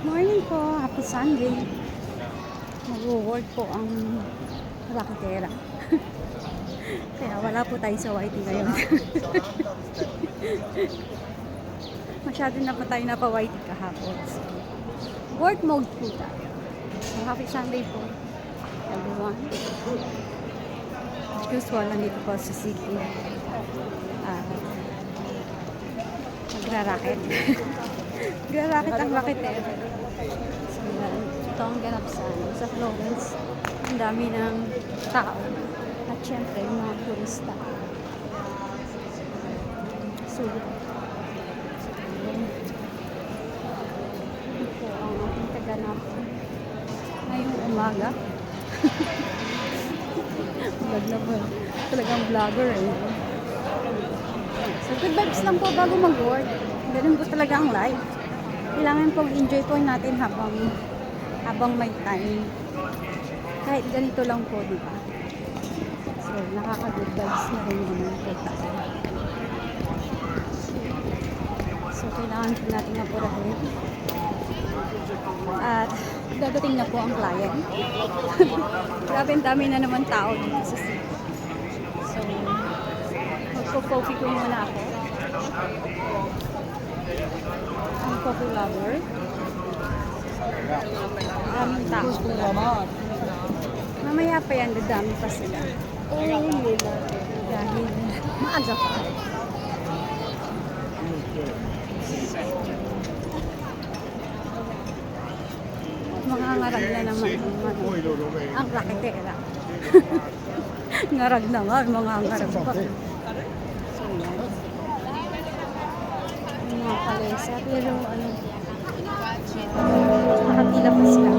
Morning po, happy Sunday. Mag-work po ang raketera. Kaya wala po tayo sa YT ngayon. Masyado na pa tayo napa-YT kahapon. So, work mode po tayo. So, happy Sunday po, everyone. As usual, nandito po sa city. Magra-racket. Magra-racket ang raketera. So, ito ang ganap sa Florence. Ang dami ng tao. At syempre, yung mga turista. So, ito ang ating kaganap ngayong umaga. Vlog na po. Talagang vlogger eh. So, good vibes lang po bago mag-work. Ganun po talaga ang life. Kailangan pong enjoy po natin habang may time. Kahit ganito lang po, di ba? So, nakaka-good vibes na rin naman po tayo. So, kailangan po natin apurahin. At dadating na po ang client. Grabe, ang dami na naman tao dito sa city. So, magpo-coffee ko muna ako. Ang coffee lover. Maraming tao. Mamaya pa yan, dadami pa sila. Dahil maaga pa. Mga ngarag na naman ang raketera. Ngarag na nga, mga ngarag pa. So, yan. Yung mga kalesa, pero ano, nakatila pa sila.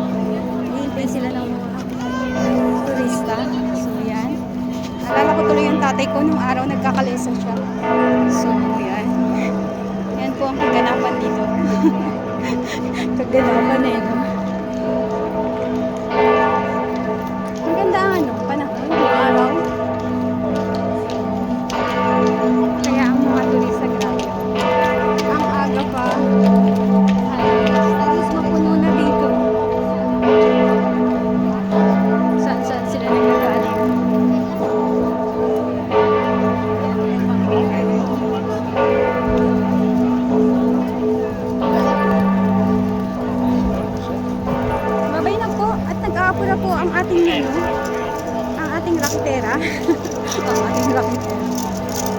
Hihintay sila ng mga turista. So, yan. Nalala ko tuloy yung tatay ko nung araw nagkakalesa siya. So, yan. Yan po ang kaganapan dito. Kaganapan eh, no? Maganda ang ano, panahon, yung araw. Kaya ang mga turista grabe. Ang aga pa. Halos mapuno na dito. Saan sila nagagaling. Babay na po at nag-aapura po ang ating raketera. Ang ating raketera.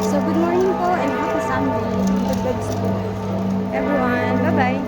So good morning po and happy Sunday. Good vibes po everyone. Bye bye.